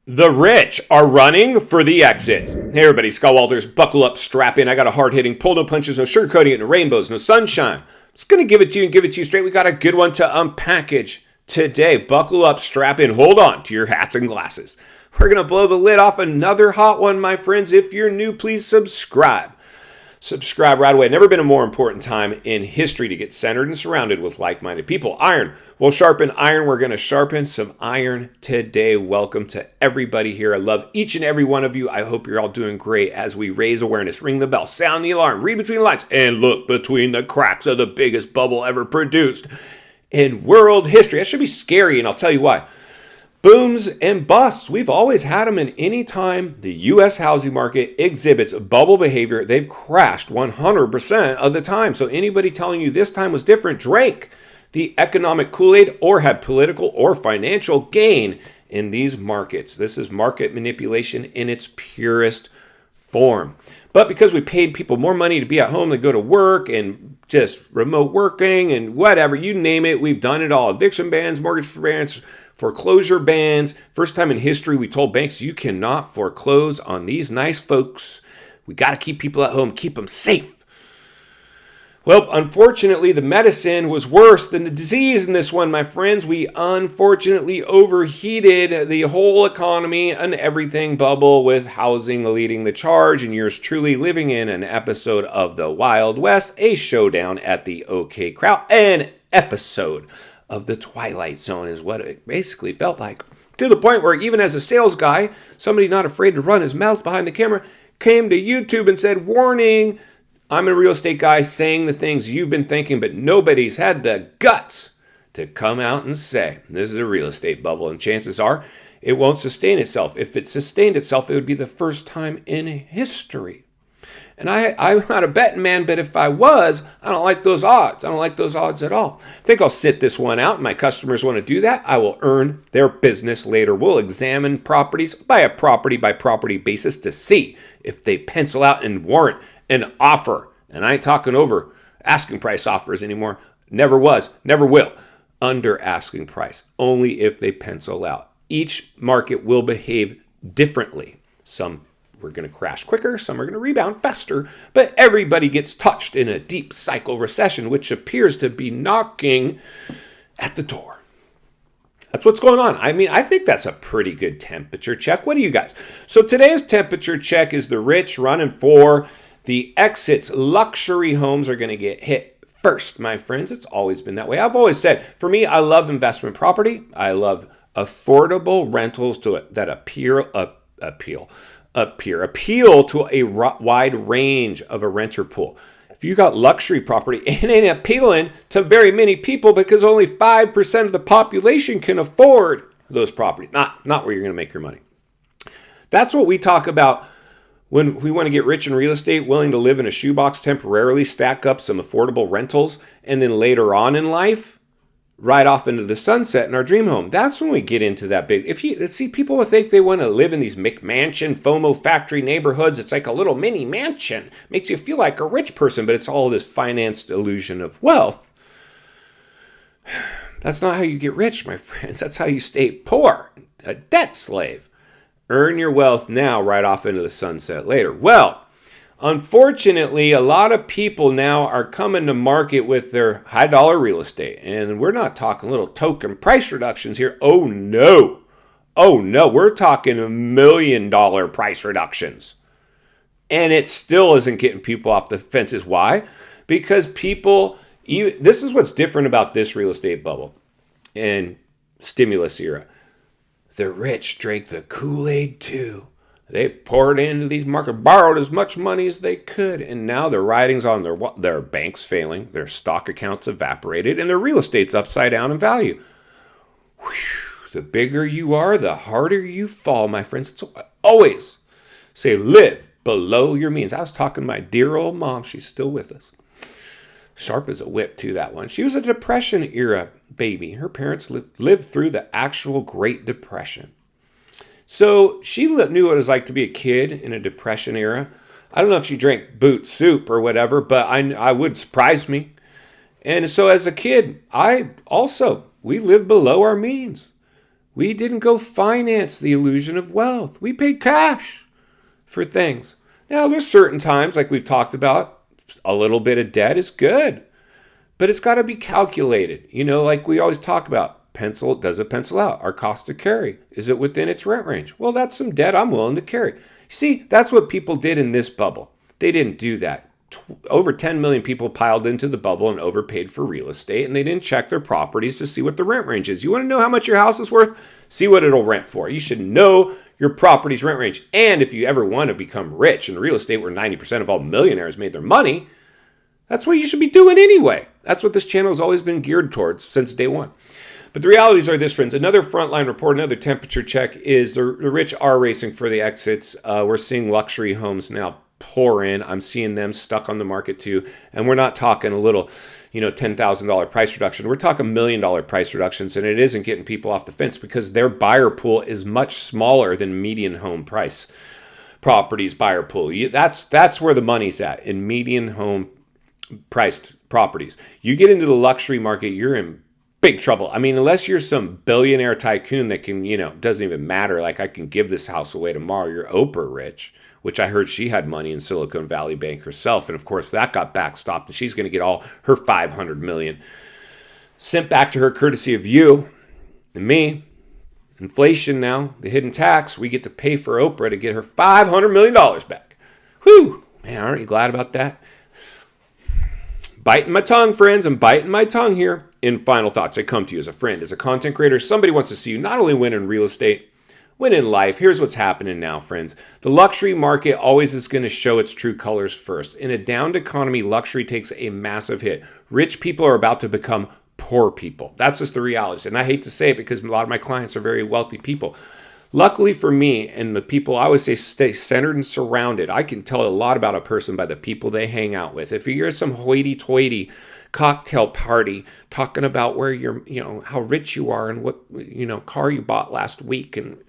The rich are running for the exits. Hey everybody, Scott Walters, buckle up, strap in. I got a hard-hitting, pull no punches, no sugarcoating it, no rainbows, no sunshine. I'm just going to give it to you and give it to you straight. We got a good one to unpackage today. Buckle up, strap in, hold on to your hats and glasses. We're going to blow the lid off another hot one, my friends. If you're new, please subscribe. Subscribe right away. Never been a more important time in history to get centered and surrounded with like-minded people. Iron will sharpen iron. We're going to sharpen some iron today. Welcome to everybody here. I love each and every one of you. I hope you're all doing great as we raise awareness, ring the bell, sound the alarm, read between the lines, and look between the cracks of the biggest bubble ever produced in world history. That should be scary, and I'll tell you why. Booms and busts. We've always had them, and any time the U.S. housing market exhibits bubble behavior, they've crashed 100% of the time. So anybody telling you this time was different drank the economic Kool-Aid or had political or financial gain in these markets. This is market manipulation in its purest form. But because we paid people more money to be at home than go to work and just remote working and whatever, you name it, we've done it all. Eviction bans, mortgage bans, foreclosure bans. First time in history we told banks you cannot foreclose on these nice folks. We got to keep people at home, keep them safe. Well, unfortunately, the medicine was worse than the disease in this one, my friends. We unfortunately overheated the whole economy and everything bubble with housing leading the charge, and yours truly living in an episode of the Wild West, a showdown at the OK Corral, an episode of the Twilight Zone is what it basically felt like. To the point where even as a sales guy, somebody not afraid to run his mouth behind the camera came to YouTube and said, warning, I'm a real estate guy saying the things you've been thinking, but nobody's had the guts to come out and say, this is a real estate bubble, and chances are it won't sustain itself. If it sustained itself, it would be the first time in history. And I'm not a betting man, but if I was, I don't like those odds. I don't like those odds at all. I think I'll sit this one out. My customers want to do that. I will earn their business later. We'll examine properties by a property basis to see if they pencil out and warrant an offer. And I ain't talking over asking price offers anymore. Never was, never will. Under asking price, only if they pencil out. Each market will behave differently. Some we're going to crash quicker, some are going to rebound faster, but everybody gets touched in a deep cycle recession, which appears to be knocking at the door. That's what's going on. I mean, I think that's a pretty good temperature check. What do you guys? So today's temperature check is the rich running for the exits. Luxury homes are going to get hit first, my friends. It's always been that way. I've always said, for me, I love investment property. I love affordable rentals that appeal to a wide range of a renter pool. If you got luxury property, it ain't appealing to very many people because only 5% of the population can afford those properties. Not where you're going to make your money. That's what we talk about when we want to get rich in real estate, willing to live in a shoebox temporarily, stack up some affordable rentals, and then later on in life, ride off into the sunset in our dream home. That's when we get into that big. If you see, people think they want to live in these McMansion, FOMO factory neighborhoods. It's like a little mini mansion. Makes you feel like a rich person, but it's all this financed illusion of wealth. That's not how you get rich, my friends. That's how you stay poor, a debt slave. Earn your wealth now, ride off into the sunset later. Well, unfortunately, a lot of people now are coming to market with their high dollar real estate. And we're not talking little token price reductions here. Oh no. We're talking $1 million price reductions. And it still isn't getting people off the fences. Why? Because this is what's different about this real estate bubble and stimulus era. The rich drank the Kool-Aid too. They poured into these markets, borrowed as much money as they could, and now their writings on their banks failing, their stock accounts evaporated, and their real estate's upside down in value. Whew, the bigger you are, the harder you fall, my friends. So I always say live below your means. I was talking to my dear old mom. She's still with us. Sharp as a whip, too, that one. She was a Depression era baby. Her parents lived through the actual Great Depression. So she knew what it was like to be a kid in a Depression era. I don't know if she drank boot soup or whatever, but I would surprise me. And so as a kid, we lived below our means. We didn't go finance the illusion of wealth. We paid cash for things. Now, there's certain times, like we've talked about, a little bit of debt is good, but it's got to be calculated. Like we always talk about, does it pencil out? Our cost to carry, is it within its rent range? Well, that's some debt I'm willing to carry. See, that's what people did in this bubble. They didn't do that. Over 10 million people piled into the bubble and overpaid for real estate, and they didn't check their properties to see what the rent range is. You want to know how much your house is worth? See what it'll rent for. You should know your property's rent range. And if you ever want to become rich in real estate, where 90% of all millionaires made their money, that's what you should be doing anyway. That's what this channel has always been geared towards since day one. But the realities are this, friends. Another frontline report, another temperature check is the rich are racing for the exits. We're seeing luxury homes now pour in. I'm seeing them stuck on the market too. And we're not talking a little, $10,000 price reduction. We're talking $1 million price reductions, and it isn't getting people off the fence because their buyer pool is much smaller than median home price properties buyer pool. That's where the money's at, in median home priced properties. You get into the luxury market, you're in big trouble. I mean, unless you're some billionaire tycoon that can, doesn't even matter. Like, I can give this house away tomorrow. You're Oprah rich, which I heard she had money in Silicon Valley Bank herself. And of course, that got backstopped, and she's going to get all her $500 million sent back to her courtesy of you and me. Inflation now, the hidden tax, we get to pay for Oprah to get her $500 million back. Whew, man, aren't you glad about that? Biting my tongue, friends. I'm biting my tongue here. In final thoughts, I come to you as a friend, as a content creator. Somebody wants to see you not only win in real estate, win in life. Here's what's happening now, friends. The luxury market always is going to show its true colors first. In a downed economy, luxury takes a massive hit. Rich people are about to become poor people. That's just the reality. And I hate to say it because a lot of my clients are very wealthy people. Luckily for me and the people, I always say stay centered and surrounded. I can tell a lot about a person by the people they hang out with. If you're some hoity-toity cocktail party talking about where you're, how rich you are and what, car you bought last week, and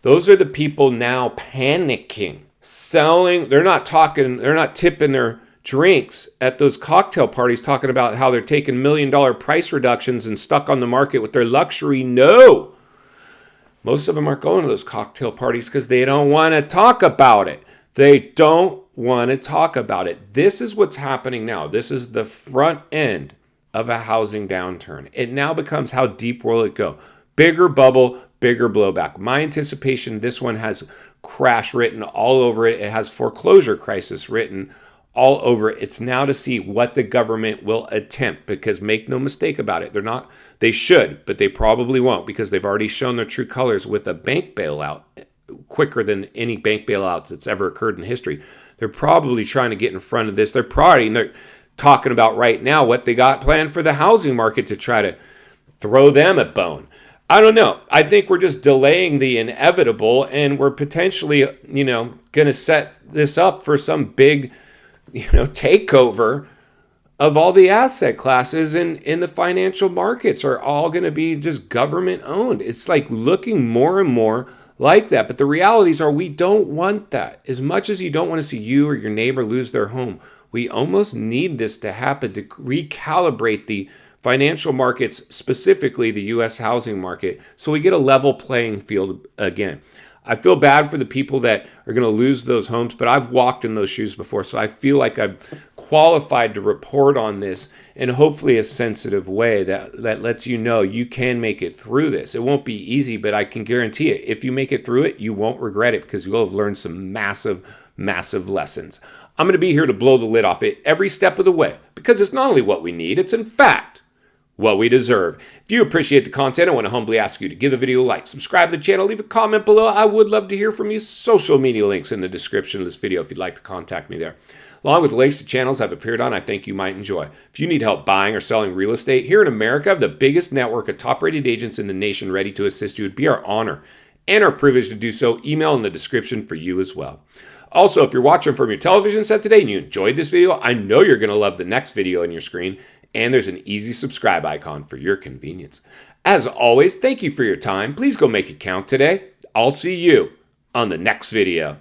those are the people now panicking, selling. They're not tipping their drinks at those cocktail parties talking about how they're taking $1 million price reductions and stuck on the market with their luxury. No. Most of them aren't going to those cocktail parties because they don't want to talk about it. They don't want to talk about it. This is what's happening now. This is the front end of a housing downturn. It now becomes, how deep will it go? Bigger bubble, bigger blowback. My anticipation, this one has crash written all over it. It has foreclosure crisis written all over it. It's now to see what the government will attempt, because make no mistake about it, they should, but they probably won't, because they've already shown their true colors with a bank bailout quicker than any bank bailouts that's ever occurred in history. They're probably trying to get in front of this. They're talking about right now what they got planned for the housing market to try to throw them a bone. I don't know. I think we're just delaying the inevitable, and we're potentially, going to set this up for some big, takeover of all the asset classes in the financial markets are all going to be just government owned. It's like looking more and more like that. But the realities are, we don't want that. As much as you don't want to see you or your neighbor lose their home, we almost need this to happen to recalibrate the financial markets, specifically the U.S. housing market, so we get a level playing field again. I feel bad for the people that are going to lose those homes, but I've walked in those shoes before, so I feel like I'm qualified to report on this in hopefully a sensitive way that lets you know you can make it through this. It won't be easy, but I can guarantee it. If you make it through it, you won't regret it, because you'll have learned some massive, massive lessons. I'm going to be here to blow the lid off it every step of the way, because it's not only what we need, it's in fact what we deserve. If you appreciate the content, I want to humbly ask you to give the video a like, subscribe to the channel, leave a comment below. I would love to hear from you. Social media links in the description of this video if you'd like to contact me there. Along with links to channels I've appeared on I think you might enjoy. If you need help buying or selling real estate, here in America, I have the biggest network of top-rated agents in the nation ready to assist you. It'd be our honor and our privilege to do so. Email in the description for you as well. Also, if you're watching from your television set today and you enjoyed this video, I know you're going to love the next video on your screen. And there's an easy subscribe icon for your convenience. As always, thank you for your time. Please go make it count today. I'll see you on the next video.